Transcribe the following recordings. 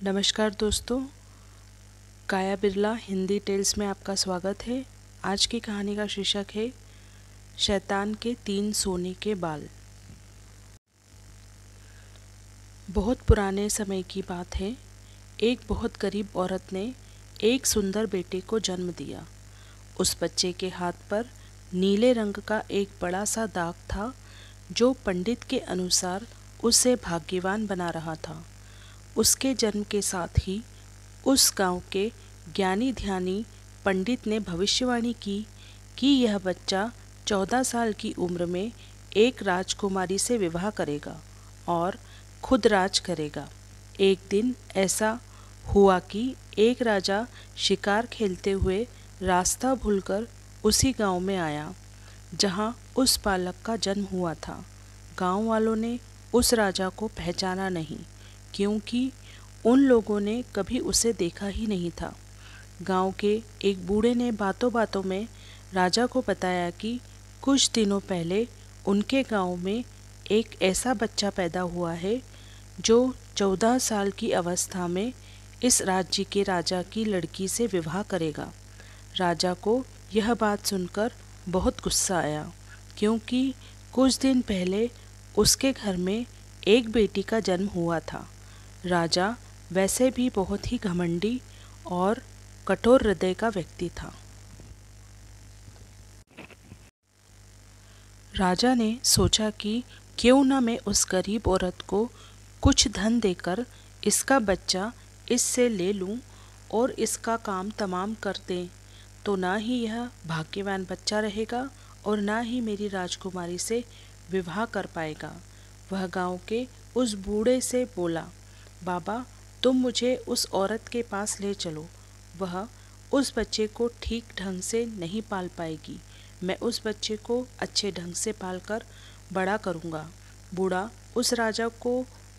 नमस्कार दोस्तों, काया बिरला हिंदी टेल्स में आपका स्वागत है। आज की कहानी का शीर्षक है शैतान के 3 सोने के बाल। बहुत पुराने समय की बात है। एक बहुत गरीब औरत ने एक सुंदर बेटे को जन्म दिया। उस बच्चे के हाथ पर नीले रंग का एक बड़ा सा दाग था, जो पंडित के अनुसार उसे भाग्यवान बना रहा था। उसके जन्म के साथ ही उस गांव के ज्ञानी ध्यानी पंडित ने भविष्यवाणी की कि यह बच्चा 14 साल की उम्र में एक राजकुमारी से विवाह करेगा और खुद राज करेगा। एक दिन ऐसा हुआ कि एक राजा शिकार खेलते हुए रास्ता भूलकर उसी गांव में आया जहां उस बालक का जन्म हुआ था। गांव वालों ने उस राजा को पहचाना नहीं, क्योंकि उन लोगों ने कभी उसे देखा ही नहीं था। गांव के एक बूढ़े ने बातों बातों में राजा को बताया कि कुछ दिनों पहले उनके गांव में एक ऐसा बच्चा पैदा हुआ है जो 14 साल की अवस्था में इस राज्य के राजा की लड़की से विवाह करेगा। राजा को यह बात सुनकर बहुत गुस्सा आया, क्योंकि कुछ दिन पहले उसके घर में एक बेटी का जन्म हुआ था। राजा वैसे भी बहुत ही घमंडी और कठोर हृदय का व्यक्ति था। राजा ने सोचा कि क्यों न मैं उस गरीब औरत को कुछ धन देकर इसका बच्चा इससे ले लूं और इसका काम तमाम कर दें, तो ना ही यह भाग्यवान बच्चा रहेगा और ना ही मेरी राजकुमारी से विवाह कर पाएगा। वह गांव के उस बूढ़े से बोला, बाबा, तुम मुझे उस औरत के पास ले चलो। वह उस बच्चे को ठीक ढंग से नहीं पाल पाएगी। मैं उस बच्चे को अच्छे ढंग से पालकर बड़ा करूँगा। बूढ़ा उस राजा को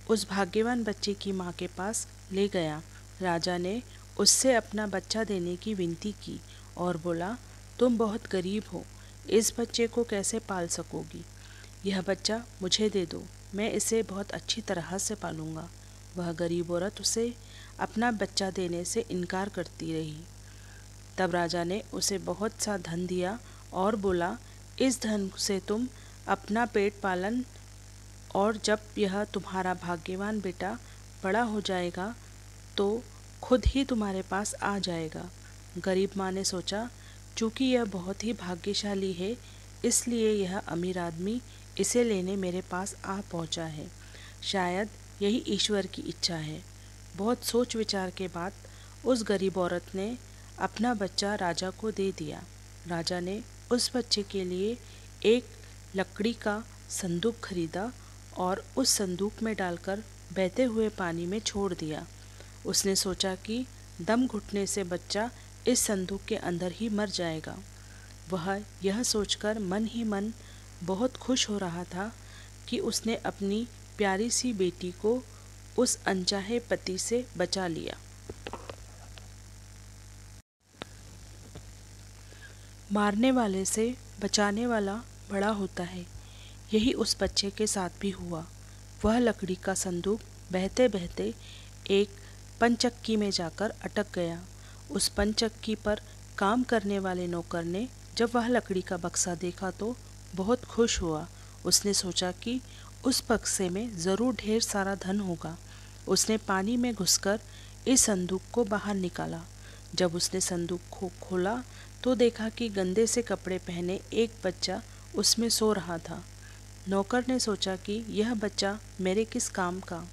उस भाग्यवान बच्चे की माँ के पास ले गया। राजा ने उससे अपना बच्चा देने की विनती की और बोला, तुम बहुत गरीब हो, इस बच्चे को कैसे पाल सकोगी? यह बच्चा मुझे दे दो, मैं इसे बहुत अच्छी तरह से पालूंगा। वह गरीब औरत उसे अपना बच्चा देने से इनकार करती रही। तब राजा ने उसे बहुत सा धन दिया और बोला, इस धन से तुम अपना पेट पालन और जब यह तुम्हारा भाग्यवान बेटा बड़ा हो जाएगा तो खुद ही तुम्हारे पास आ जाएगा। गरीब माँ ने सोचा, चूँकि यह बहुत ही भाग्यशाली है, इसलिए यह अमीर आदमी इसे लेने मेरे पास आ पहुँचा है। शायद यही ईश्वर की इच्छा है। बहुत सोच विचार के बाद उस गरीब औरत ने अपना बच्चा राजा को दे दिया। राजा ने उस बच्चे के लिए एक लकड़ी का संदूक खरीदा और उस संदूक में डालकर बहते हुए पानी में छोड़ दिया। उसने सोचा कि दम घुटने से बच्चा इस संदूक के अंदर ही मर जाएगा। वह यह सोचकर मन ही मन बहुत खुश हो रहा था कि उसने अपनी प्यारी सी बेटी को उस अनचाहे पति से बचा लिया। मारने वाले से बचाने वाला बड़ा होता है। यही उस बच्चे के साथ भी हुआ। वह लकड़ी का संदूक बहते बहते एक पनचक्की में जाकर अटक गया। उस पनचक्की पर काम करने वाले नौकर ने जब वह लकड़ी का बक्सा देखा तो बहुत खुश हुआ। उसने सोचा कि उस बक्से में ज़रूर ढेर सारा धन होगा। उसने पानी में घुसकर इस संदूक को बाहर निकाला। जब उसने संदूक को खोला तो देखा कि गंदे से कपड़े पहने एक बच्चा उसमें सो रहा था। नौकर ने सोचा कि यह बच्चा मेरे किस काम का,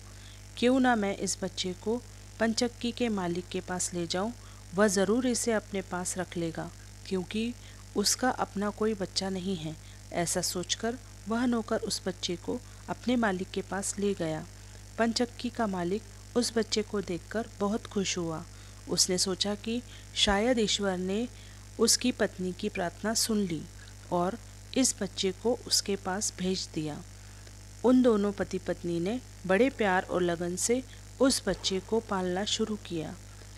क्यों ना मैं इस बच्चे को पंचक्की के मालिक के पास ले जाऊं, वह ज़रूर इसे अपने पास रख लेगा, क्योंकि उसका अपना कोई बच्चा नहीं है। ऐसा सोचकर वह नौकर उस बच्चे को अपने मालिक के पास ले गया। पंचक्की का मालिक उस बच्चे को देखकर बहुत खुश हुआ। उसने सोचा कि शायद ईश्वर ने उसकी पत्नी की प्रार्थना सुन ली और इस बच्चे को उसके पास भेज दिया। उन दोनों पति पत्नी ने बड़े प्यार और लगन से उस बच्चे को पालना शुरू किया।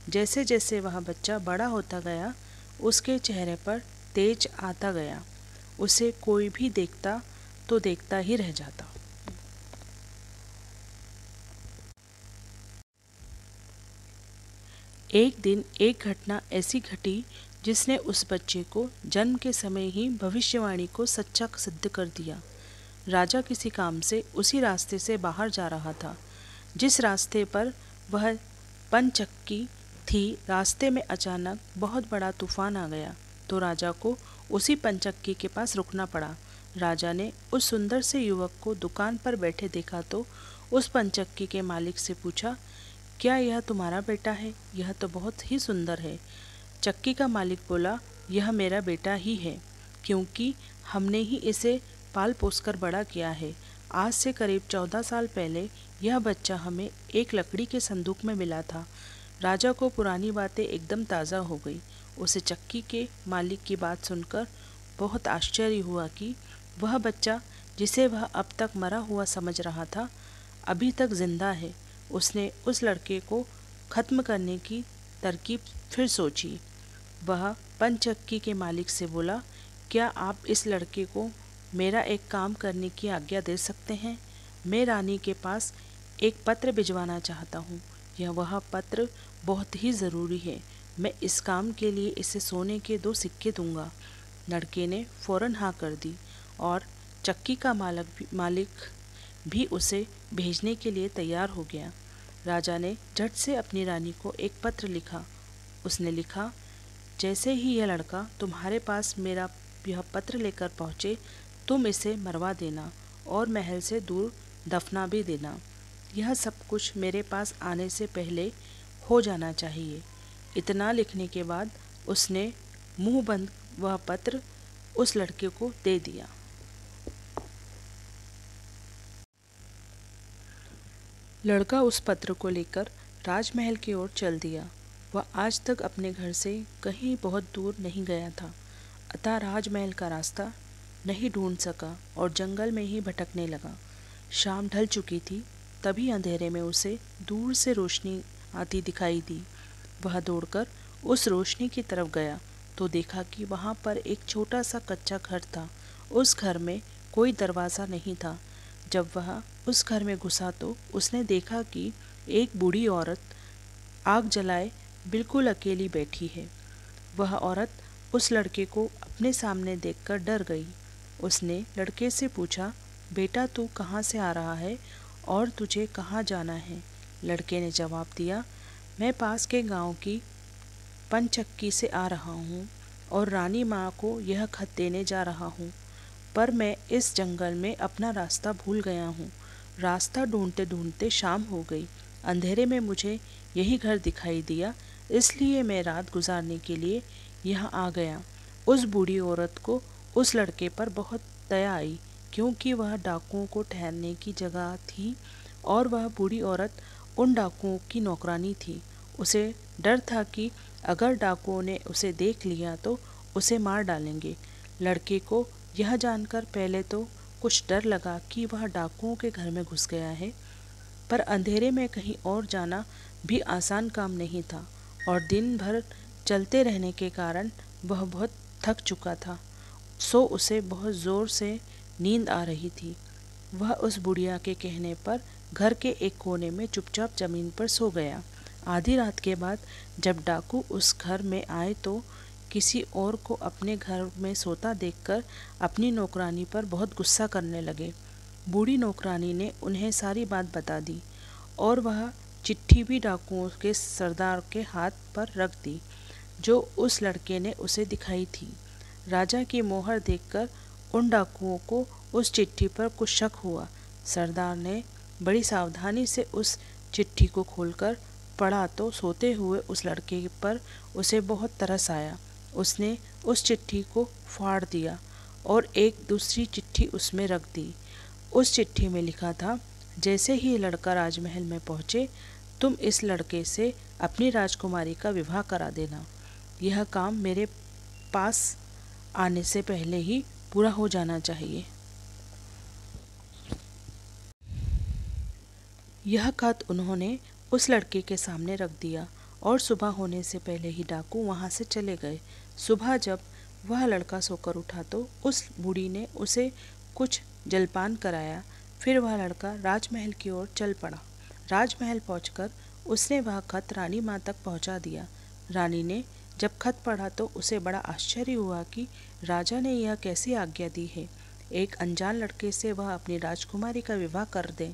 जैसे जैसे वह बच्चा बड़ा होता गया, उसके चेहरे पर तेज आता गया। उसे कोई भी देखता तो देखता ही रह जाता। एक दिन एक घटना ऐसी घटी जिसने उस बच्चे को जन्म के समय ही भविष्यवाणी को सच्चा सिद्ध कर दिया। राजा किसी काम से उसी रास्ते से बाहर जा रहा था जिस रास्ते पर वह पनचक्की थी। रास्ते में अचानक बहुत बड़ा तूफान आ गया तो राजा को उसी पनचक्की के पास रुकना पड़ा। राजा ने उस सुंदर से युवक को दुकान पर बैठे देखा तो उस पनचक्की के मालिक से पूछा, क्या यह तुम्हारा बेटा है? यह तो बहुत ही सुंदर है। चक्की का मालिक बोला, यह मेरा बेटा ही है, क्योंकि हमने ही इसे पाल पोसकर बड़ा किया है। आज से करीब 14 साल पहले यह बच्चा हमें एक लकड़ी के संदूक में मिला था। राजा को पुरानी बातें एकदम ताज़ा हो गई। उसे चक्की के मालिक की बात सुनकर बहुत आश्चर्य हुआ कि वह बच्चा जिसे वह अब तक मरा हुआ समझ रहा था अभी तक जिंदा है। उसने उस लड़के को ख़त्म करने की तरकीब फिर सोची। वह पनचक्की के मालिक से बोला, क्या आप इस लड़के को मेरा एक काम करने की आज्ञा दे सकते हैं? मैं रानी के पास एक पत्र भिजवाना चाहता हूँ। यह वह पत्र बहुत ही ज़रूरी है। मैं इस काम के लिए इसे सोने के 2 सिक्के दूंगा। लड़के ने फौरन हाँ कर दी और चक्की का मालिक भी उसे भेजने के लिए तैयार हो गया। राजा ने झट से अपनी रानी को एक पत्र लिखा। उसने लिखा, जैसे ही यह लड़का तुम्हारे पास मेरा यह पत्र लेकर पहुँचे, तुम इसे मरवा देना और महल से दूर दफना भी देना। यह सब कुछ मेरे पास आने से पहले हो जाना चाहिए। इतना लिखने के बाद उसने मुंह बंद वह पत्र उस लड़के को दे दिया। लड़का उस पत्र को लेकर राजमहल की ओर चल दिया। वह आज तक अपने घर से कहीं बहुत दूर नहीं गया था, अतः राजमहल का रास्ता नहीं ढूंढ सका और जंगल में ही भटकने लगा। शाम ढल चुकी थी, तभी अंधेरे में उसे दूर से रोशनी आती दिखाई दी। वह दौड़कर उस रोशनी की तरफ गया तो देखा कि वहाँ पर एक छोटा सा कच्चा घर था। उस घर में कोई दरवाज़ा नहीं था। जब वह उस घर में घुसा तो उसने देखा कि एक बूढ़ी औरत आग जलाए बिल्कुल अकेली बैठी है। वह औरत उस लड़के को अपने सामने देखकर डर गई। उसने लड़के से पूछा, बेटा तू कहाँ से आ रहा है और तुझे कहाँ जाना है? लड़के ने जवाब दिया, मैं पास के गांव की पनचक्की से आ रहा हूँ और रानी माँ को यह खत देने जा रहा हूँ, पर मैं इस जंगल में अपना रास्ता भूल गया हूँ। रास्ता ढूंढते ढूंढते शाम हो गई। अंधेरे में मुझे यही घर दिखाई दिया, इसलिए मैं रात गुजारने के लिए यहाँ आ गया। उस बूढ़ी औरत को उस लड़के पर बहुत दया आई, क्योंकि वह डाकुओं को ठहरने की जगह थी और वह बूढ़ी औरत उन डाकुओं की नौकरानी थी। उसे डर था कि अगर डाकुओं ने उसे देख लिया तो उसे मार डालेंगे। लड़के को यह जानकर पहले तो कुछ डर लगा कि वह डाकुओं के घर में घुस गया है, पर अंधेरे में कहीं और जाना भी आसान काम नहीं था और दिन भर चलते रहने के कारण वह बहुत थक चुका था, सो उसे बहुत ज़ोर से नींद आ रही थी। वह उस बुढ़िया के कहने पर घर के एक कोने में चुपचाप जमीन पर सो गया। आधी रात के बाद जब डाकू उस घर में आए तो किसी और को अपने घर में सोता देखकर अपनी नौकरानी पर बहुत गुस्सा करने लगे। बूढ़ी नौकरानी ने उन्हें सारी बात बता दी और वह चिट्ठी भी डाकुओं के सरदार के हाथ पर रख दी, जो उस लड़के ने उसे दिखाई थी। राजा की मोहर देखकर उन डाकुओं को उस चिट्ठी पर कुछ शक हुआ। सरदार ने बड़ी सावधानी से उस चिट्ठी को खोलकर पढ़ा तो सोते हुए उस लड़के पर उसे बहुत तरस आया। उसने उस चिट्ठी को फाड़ दिया और एक दूसरी चिट्ठी उसमें रख दी। उस चिट्ठी में लिखा था, जैसे ही लड़का राजमहल में पहुँचे, तुम इस लड़के से अपनी राजकुमारी का विवाह करा देना। यह काम मेरे पास आने से पहले ही पूरा हो जाना चाहिए। यह खत उन्होंने उस लड़के के सामने रख दिया और सुबह होने से पहले ही डाकू वहाँ से चले गए। सुबह जब वह लड़का सोकर उठा तो उस बूढ़ी ने उसे कुछ जलपान कराया। फिर वह लड़का राजमहल की ओर चल पड़ा। राजमहल पहुंचकर उसने वह खत रानी माँ तक पहुँचा दिया। रानी ने जब खत पढ़ा तो उसे बड़ा आश्चर्य हुआ कि राजा ने यह कैसी आज्ञा दी है, एक अनजान लड़के से वह अपनी राजकुमारी का विवाह कर दे।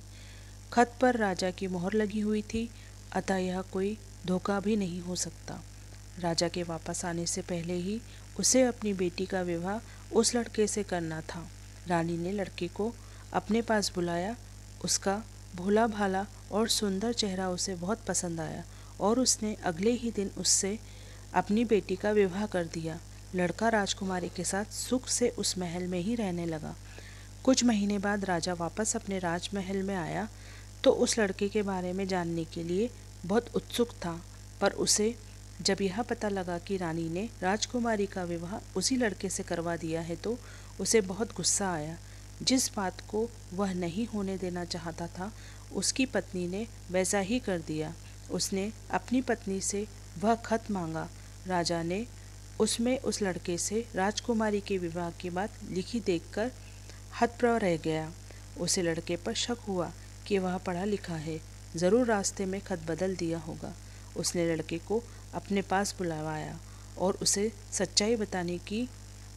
खत पर राजा की मोहर लगी हुई थी, अतः यह कोई धोखा भी नहीं हो सकता। राजा के वापस आने से पहले ही उसे अपनी बेटी का विवाह उस लड़के से करना था। रानी ने लड़के को अपने पास बुलाया। उसका भोला भाला और सुंदर चेहरा उसे बहुत पसंद आया और उसने अगले ही दिन उससे अपनी बेटी का विवाह कर दिया। लड़का राजकुमारी के साथ सुख से उस महल में ही रहने लगा। कुछ महीने बाद राजा वापस अपने राजमहल में आया तो उस लड़के के बारे में जानने के लिए बहुत उत्सुक था, पर उसे जब यह पता लगा कि रानी ने राजकुमारी का विवाह उसी लड़के से करवा दिया है तो उसे बहुत गुस्सा आया। जिस बात को वह नहीं होने देना चाहता था, उसकी पत्नी ने वैसा ही कर दिया। उसने अपनी पत्नी से वह खत मांगा। राजा ने उसमें उस लड़के से राजकुमारी के विवाह की बात लिखी देखकर हतप्रभ रह गया। उसे लड़के पर शक हुआ कि वह पढ़ा लिखा है, ज़रूर रास्ते में खत बदल दिया होगा। उसने लड़के को अपने पास बुलवाया और उसे सच्चाई बताने की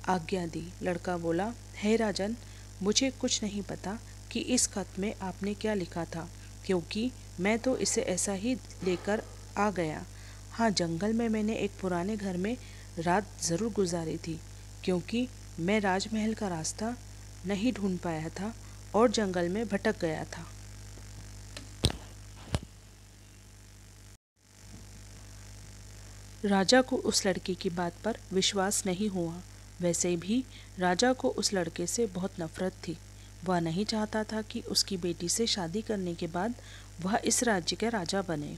आज्ञा दी। लड़का बोला, हे राजन, मुझे कुछ नहीं पता कि इस खत में आपने क्या लिखा था, क्योंकि मैं तो इसे ऐसा ही लेकर आ गया। हाँ, जंगल में मैंने एक पुराने घर में रात ज़रूर गुजारी थी, क्योंकि मैं राजमहल का रास्ता नहीं ढूंढ पाया था और जंगल में भटक गया था। राजा को उस लड़के की बात पर विश्वास नहीं हुआ। वैसे भी राजा को उस लड़के से बहुत नफरत थी। वह नहीं चाहता था कि उसकी बेटी से शादी करने के बाद वह इस राज्य का राजा बने।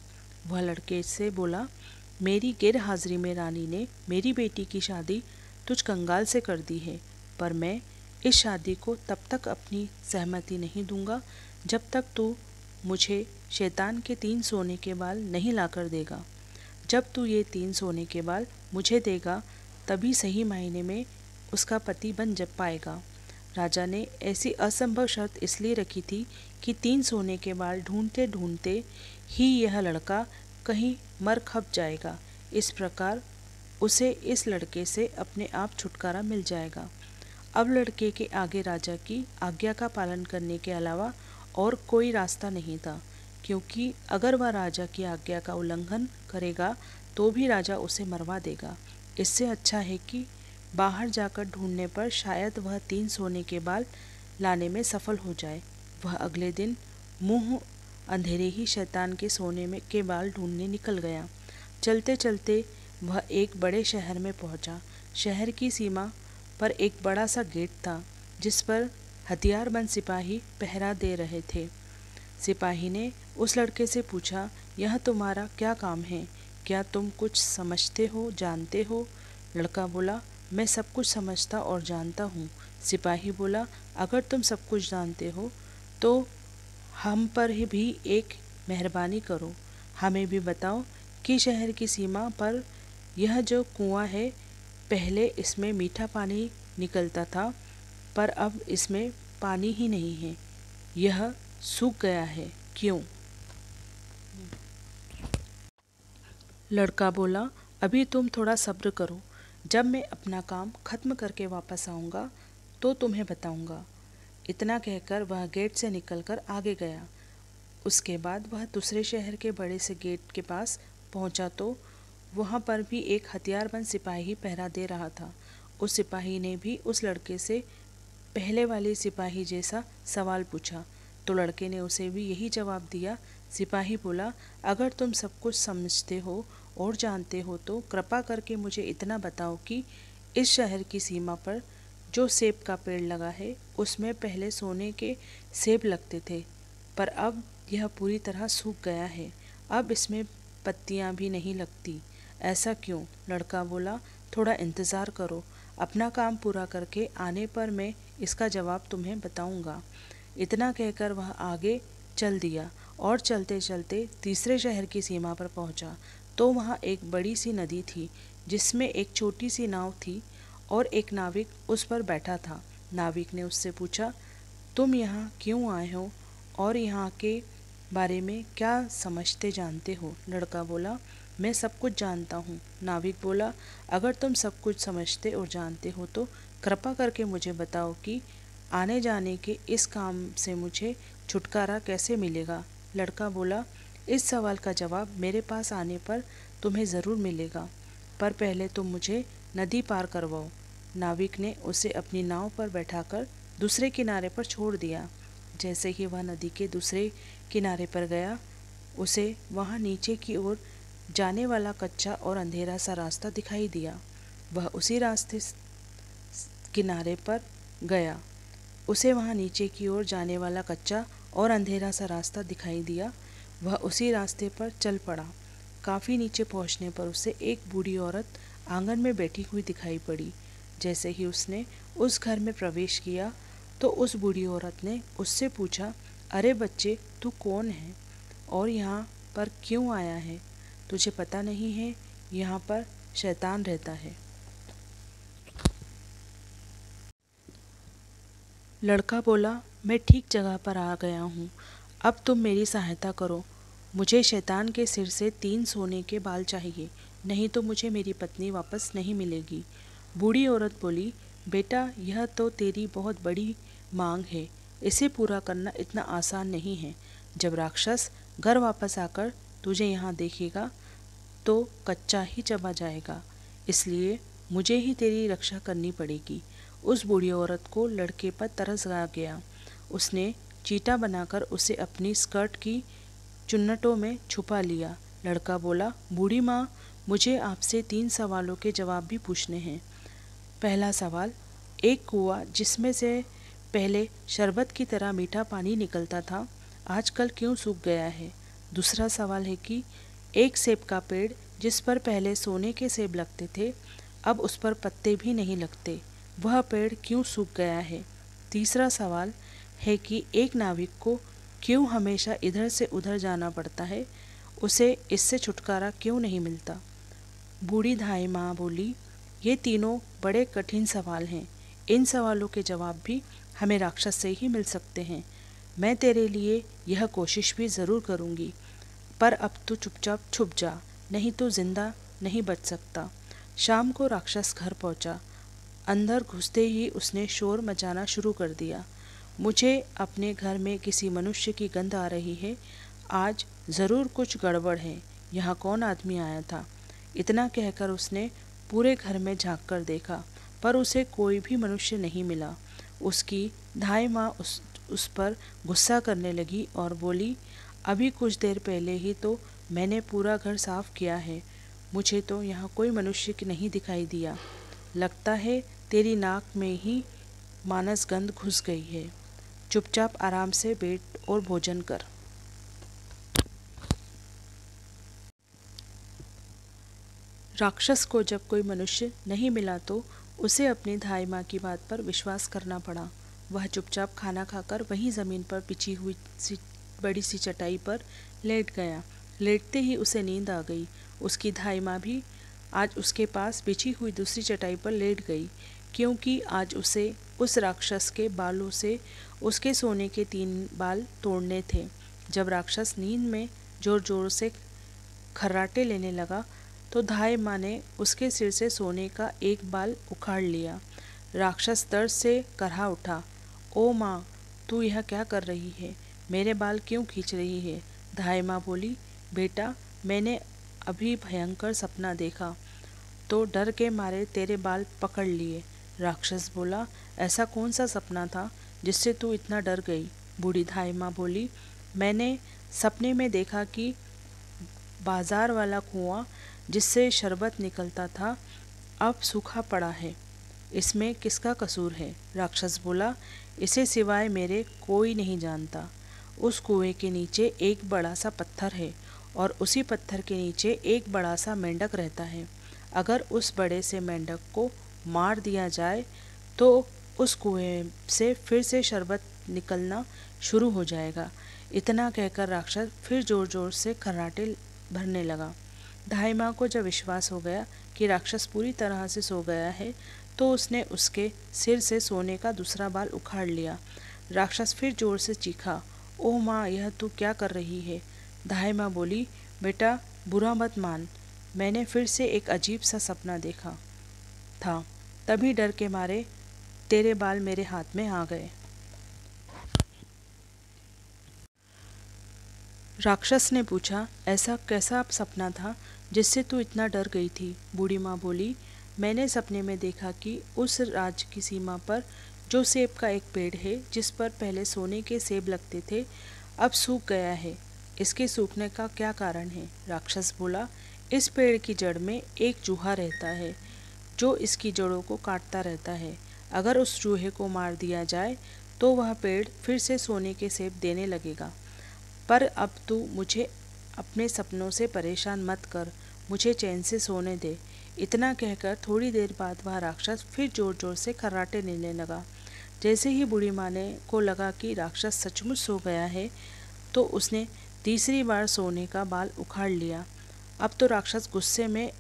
वह लड़के से बोला, मेरी गैर हाजिरी में रानी ने मेरी बेटी की शादी तुझ कंगाल से कर दी है, पर मैं इस शादी को तब तक अपनी सहमति नहीं दूंगा जब तक तू मुझे शैतान के 3 सोने के बाल नहीं लाकर देगा। जब तू ये 3 सोने के बाल मुझे देगा तभी सही मायने में उसका पति बन जब पाएगा। राजा ने ऐसी असंभव शर्त इसलिए रखी थी कि 3 सोने के बाल ढूंढते ढूंढते ही यह लड़का कहीं मर खप जाएगा। इस प्रकार उसे इस लड़के से अपने आप छुटकारा मिल जाएगा। अब लड़के के आगे राजा की आज्ञा का पालन करने के अलावा और कोई रास्ता नहीं था, क्योंकि अगर वह राजा की आज्ञा का उल्लंघन करेगा तो भी राजा उसे मरवा देगा। इससे अच्छा है कि बाहर जाकर ढूंढने पर शायद वह 3 सोने के बाल लाने में सफल हो जाए। वह अगले दिन मुंह अंधेरे ही शैतान के सोने में के बाल ढूंढने निकल गया। चलते चलते वह एक बड़े शहर में पहुंचा। शहर की सीमा पर एक बड़ा सा गेट था, जिस पर हथियारबंद सिपाही पहरा दे रहे थे। सिपाही ने उस लड़के से पूछा, यह तुम्हारा क्या काम है? क्या तुम कुछ समझते हो, जानते हो? लड़का बोला, मैं सब कुछ समझता और जानता हूँ। सिपाही बोला, अगर तुम सब कुछ जानते हो तो हम पर भी एक मेहरबानी करो। हमें भी बताओ कि शहर की सीमा पर यह जो कुआं है, पहले इसमें मीठा पानी निकलता था, पर अब इसमें पानी ही नहीं है। यह सूख गया है, क्यों? लड़का बोला, अभी तुम थोड़ा सब्र करो। जब मैं अपना काम खत्म करके वापस आऊँगा तो तुम्हें बताऊँगा। इतना कहकर वह गेट से निकलकर आगे गया। उसके बाद वह दूसरे शहर के बड़े से गेट के पास पहुंचा तो वहां पर भी एक हथियारबंद सिपाही पहरा दे रहा था। उस सिपाही ने भी उस लड़के से पहले वाले सिपाही जैसा सवाल पूछा तो लड़के ने उसे भी यही जवाब दिया। सिपाही बोला, अगर तुम सब कुछ समझते हो और जानते हो तो कृपा करके मुझे इतना बताओ कि इस शहर की सीमा पर जो सेब का पेड़ लगा है उसमें पहले सोने के सेब लगते थे, पर अब यह पूरी तरह सूख गया है। अब इसमें पत्तियां भी नहीं लगती। ऐसा क्यों? लड़का बोला, थोड़ा इंतज़ार करो, अपना काम पूरा करके आने पर मैं इसका जवाब तुम्हें बताऊंगा। इतना कहकर वह आगे चल दिया और चलते चलते तीसरे शहर की सीमा पर पहुंचा तो वहाँ एक बड़ी सी नदी थी, जिसमें एक छोटी सी नाव थी और एक नाविक उस पर बैठा था। नाविक ने उससे पूछा, तुम यहाँ क्यों आए हो और यहाँ के बारे में क्या समझते जानते हो? लड़का बोला, मैं सब कुछ जानता हूँ। नाविक बोला, अगर तुम सब कुछ समझते और जानते हो तो कृपा करके मुझे बताओ कि आने जाने के इस काम से मुझे छुटकारा कैसे मिलेगा? लड़का बोला, इस सवाल का जवाब मेरे पास आने पर तुम्हें ज़रूर मिलेगा, पर पहले तुम मुझे नदी पार करवाओ। नाविक ने उसे अपनी नाव पर बैठाकर दूसरे किनारे पर छोड़ दिया। जैसे ही वह नदी के दूसरे किनारे पर गया, उसे वहाँ नीचे की ओर जाने वाला कच्चा और अंधेरा सा रास्ता दिखाई दिया। वह उसी रास्ते किनारे पर गया। उसे वहाँ नीचे की ओर जाने वाला कच्चा और अंधेरा सा रास्ता दिखाई दिया। वह उसी रास्ते पर चल पड़ा। काफ़ी नीचे पहुँचने पर उसे एक बूढ़ी औरत आंगन में बैठी हुई दिखाई पड़ी। जैसे ही उसने उस घर में प्रवेश किया तो उस बूढ़ी औरत ने उससे पूछा, अरे बच्चे, तू कौन है और यहाँ पर क्यों आया है? तुझे पता नहीं है यहाँ पर शैतान रहता है। लड़का बोला, मैं ठीक जगह पर आ गया हूँ, अब तुम मेरी सहायता करो। मुझे शैतान के सिर से 3 सोने के बाल चाहिए, नहीं तो मुझे मेरी पत्नी वापस नहीं मिलेगी। बूढ़ी औरत बोली, बेटा, यह तो तेरी बहुत बड़ी मांग है, इसे पूरा करना इतना आसान नहीं है। जब राक्षस घर वापस आकर तुझे यहाँ देखेगा तो कच्चा ही चबा जाएगा, इसलिए मुझे ही तेरी रक्षा करनी पड़ेगी। उस बूढ़ी औरत को लड़के पर तरस आ गया। उसने चीटा बनाकर उसे अपनी स्कर्ट की चुन्नटों में छुपा लिया। लड़का बोला, बूढ़ी माँ, मुझे आपसे 3 सवालों के जवाब भी पूछने हैं। पहला सवाल, एक कुआं जिसमें से पहले शरबत की तरह मीठा पानी निकलता था, आजकल क्यों सूख गया है? दूसरा सवाल है कि एक सेब का पेड़ जिस पर पहले सोने के सेब लगते थे, अब उस पर पत्ते भी नहीं लगते, वह पेड़ क्यों सूख गया है? तीसरा सवाल है कि एक नाविक को क्यों हमेशा इधर से उधर जाना पड़ता है, उसे इससे छुटकारा क्यों नहीं मिलता? बूढ़ी धाई माँ बोली, ये तीनों बड़े कठिन सवाल हैं, इन सवालों के जवाब भी हमें राक्षस से ही मिल सकते हैं। मैं तेरे लिए यह कोशिश भी ज़रूर करूँगी, पर अब तू चुपचाप छुप जा, नहीं तो जिंदा नहीं बच सकता। शाम को राक्षस घर पहुँचा। अंदर घुसते ही उसने शोर मचाना शुरू कर दिया। मुझे अपने घर में किसी मनुष्य की गंध आ रही है, आज ज़रूर कुछ गड़बड़ है, यहाँ कौन आदमी आया था? इतना कहकर उसने पूरे घर में झांक कर देखा, पर उसे कोई भी मनुष्य नहीं मिला। उसकी धाई माँ उस पर गुस्सा करने लगी और बोली, अभी कुछ देर पहले ही तो मैंने पूरा घर साफ किया है, मुझे तो यहाँ कोई मनुष्य नहीं दिखाई दिया। लगता है तेरी नाक में ही मानस गंध घुस गई है। चुपचाप आराम से बैठ और भोजन कर। राक्षस को जब कोई मनुष्य नहीं मिला तो उसे अपनी धाई माँ की बात पर विश्वास करना पड़ा। वह चुपचाप खाना खाकर वहीं ज़मीन पर बिछी हुई बड़ी सी चटाई पर लेट गया। लेटते ही उसे नींद आ गई। उसकी धाई माँ भी आज उसके पास बिछी हुई दूसरी चटाई पर लेट गई, क्योंकि आज उसे उस राक्षस के बालों से उसके सोने के 3 बाल तोड़ने थे। जब राक्षस नींद में जोर जोर से खर्राटे लेने लगा तो धाई माँ ने उसके सिर से सोने का एक बाल उखाड़ लिया। राक्षस दर्द से करहा उठा। ओ माँ, तू यह क्या कर रही है? मेरे बाल क्यों खींच रही है? धाई माँ बोली, बेटा, मैंने अभी भयंकर सपना देखा तो डर के मारे तेरे बाल पकड़ लिए। राक्षस बोला, ऐसा कौन सा सपना था जिससे तू इतना डर गई? बूढ़ी धाई माँ बोली, मैंने सपने में देखा कि बाजार वाला कुआं जिससे शरबत निकलता था अब सूखा पड़ा है, इसमें किसका कसूर है? राक्षस बोला, इसे सिवाय मेरे कोई नहीं जानता। उस कुएं के नीचे एक बड़ा सा पत्थर है और उसी पत्थर के नीचे एक बड़ा सा मेंढक रहता है। अगर उस बड़े से मेंढक को मार दिया जाए तो उस कुएं से फिर से शरबत निकलना शुरू हो जाएगा। इतना कहकर राक्षस फिर जोर जोर से खर्राटे भरने लगा। धाई माँ को जब विश्वास हो गया कि राक्षस पूरी तरह से सो गया है तो उसने उसके सिर से सोने का दूसरा बाल उखाड़ लिया। राक्षस फिर जोर से चीखा, ओह माँ, यह तू क्या कर रही है? धाई माँ बोली, बेटा बुरा मत मान, मैंने फिर से एक अजीब सा सपना देखा था, तभी डर के मारे तेरे बाल मेरे हाथ में आ गए। राक्षस ने पूछा, ऐसा कैसा सपना था जिससे तू इतना डर गई थी? बूढ़ी माँ बोली, मैंने सपने में देखा कि उस राज्य की सीमा पर जो सेब का एक पेड़ है, जिस पर पहले सोने के सेब लगते थे, अब सूख गया है। इसके सूखने का क्या कारण है? राक्षस बोला, इस पेड़ की जड़ में एक चूहा रहता है जो इसकी जड़ों को काटता रहता है। अगर उस चूहे को मार दिया जाए तो वह पेड़ फिर से सोने के सेब देने लगेगा। पर अब तू मुझे अपने सपनों से परेशान मत कर, मुझे चैन से सोने दे। इतना कहकर थोड़ी देर बाद वह राक्षस फिर जोर जोर से खर्राटे लेने लगा। जैसे ही बूढ़ी माँ ने को लगा कि राक्षस सचमुच सो गया है, तो उसने तीसरी बार सोने का बाल उखाड़ लिया। अब तो राक्षस गुस्से में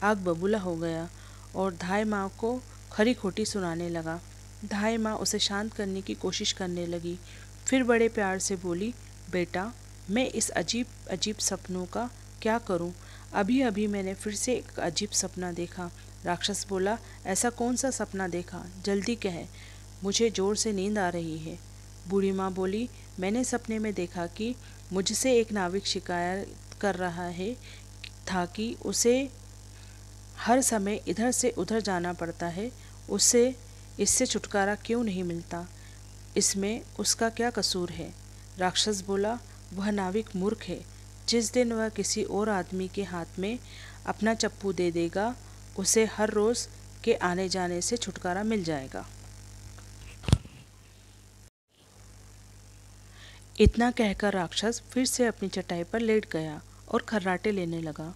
आग बबूला हो गया और धाई माँ को खरी खोटी सुनाने लगा। धाई माँ उसे शांत करने की कोशिश करने लगी, फिर बड़े प्यार से बोली, बेटा मैं इस अजीब अजीब सपनों का क्या करूं? अभी अभी मैंने फिर से एक अजीब सपना देखा। राक्षस बोला, ऐसा कौन सा सपना देखा? जल्दी कह, मुझे जोर से नींद आ रही है। बूढ़ी माँ बोली, मैंने सपने में देखा कि मुझसे एक नाविक शिकायत कर रहा है था कि उसे हर समय इधर से उधर जाना पड़ता है, उससे इससे छुटकारा क्यों नहीं मिलता? इसमें उसका क्या कसूर है? राक्षस बोला, वह नाविक मूर्ख है। जिस दिन वह किसी और आदमी के हाथ में अपना चप्पू दे देगा, उसे हर रोज के आने जाने से छुटकारा मिल जाएगा। इतना कहकर राक्षस फिर से अपनी चटाई पर लेट गया और खर्राटे लेने लगा।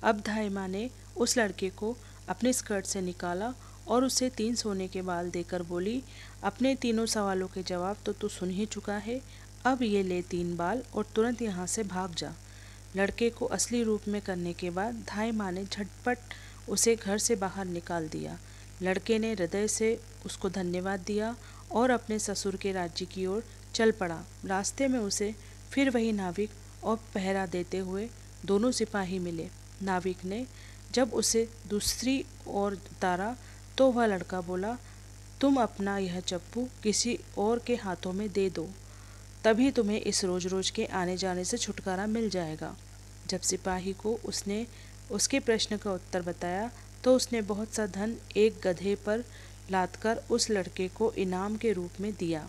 अब धाई माँ ने उस लड़के को अपने स्कर्ट से निकाला और उसे 3 सोने के बाल देकर बोली, अपने तीनों सवालों के जवाब तो तू सुन ही चुका है, अब ये ले 3 बाल और तुरंत यहाँ से भाग जा। लड़के को असली रूप में करने के बाद धाई माँ ने झटपट उसे घर से बाहर निकाल दिया। लड़के ने हृदय से उसको धन्यवाद दिया और अपने ससुर के राज्य की ओर चल पड़ा। रास्ते में उसे फिर वही नाविक और पहरा देते हुए दोनों सिपाही मिले। नाविक ने जब उसे दूसरी ओर उतारा तो वह लड़का बोला, तुम अपना यह चप्पू किसी और के हाथों में दे दो, तभी तुम्हें इस रोज रोज के आने जाने से छुटकारा मिल जाएगा। जब सिपाही को उसने उसके प्रश्न का उत्तर बताया तो उसने बहुत सा धन एक गधे पर लादकर उस लड़के को इनाम के रूप में दिया।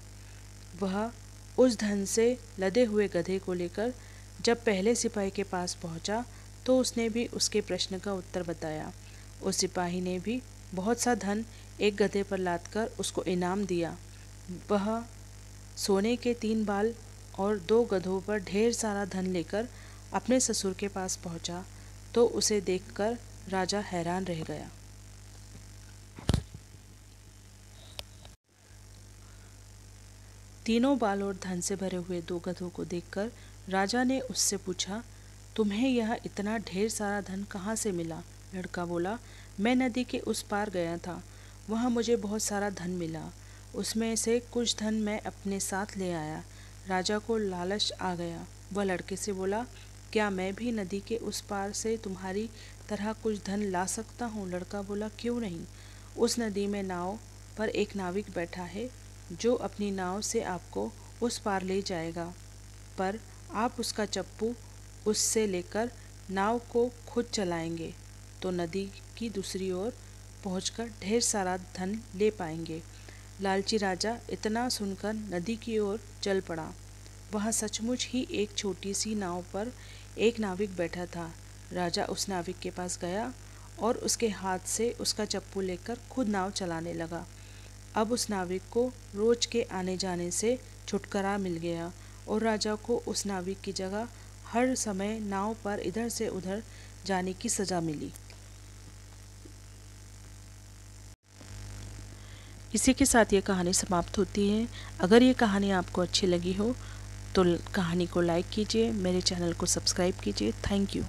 वह उस धन से लदे हुए गधे को लेकर जब पहले सिपाही के पास पहुंचा तो उसने भी उसके प्रश्न का उत्तर बताया। उस सिपाही ने भी बहुत सा धन एक गधे पर लादकर उसको इनाम दिया। वह सोने के 3 बाल और 2 गधों पर ढेर सारा धन लेकर अपने ससुर के पास पहुंचा तो उसे देखकर राजा हैरान रह गया। तीनों बाल और धन से भरे हुए 2 गधों को देखकर राजा ने उससे पूछा, तुम्हें यह इतना ढेर सारा धन कहाँ से मिला? लड़का बोला, मैं नदी के उस पार गया था, वहाँ मुझे बहुत सारा धन मिला, उसमें से कुछ धन मैं अपने साथ ले आया। राजा को लालच आ गया। वह लड़के से बोला, क्या मैं भी नदी के उस पार से तुम्हारी तरह कुछ धन ला सकता हूँ? लड़का बोला, क्यों नहीं। उस नदी में नाव पर एक नाविक बैठा है जो अपनी नाव से आपको उस पार ले जाएगा, पर आप उसका चप्पू उससे लेकर नाव को खुद चलाएंगे तो नदी की दूसरी ओर पहुंचकर ढेर सारा धन ले पाएंगे। लालची राजा इतना सुनकर नदी की ओर चल पड़ा। वहाँ सचमुच ही एक छोटी सी नाव पर एक नाविक बैठा था। राजा उस नाविक के पास गया और उसके हाथ से उसका चप्पू लेकर खुद नाव चलाने लगा। अब उस नाविक को रोज के आने जाने से छुटकारा मिल गया और राजा को उस नाविक की जगह हर समय नाव पर इधर से उधर जाने की सज़ा मिली। इसी के साथ ये कहानी समाप्त होती है। अगर ये कहानी आपको अच्छी लगी हो तो कहानी को लाइक कीजिए, मेरे चैनल को सब्सक्राइब कीजिए। Thank you.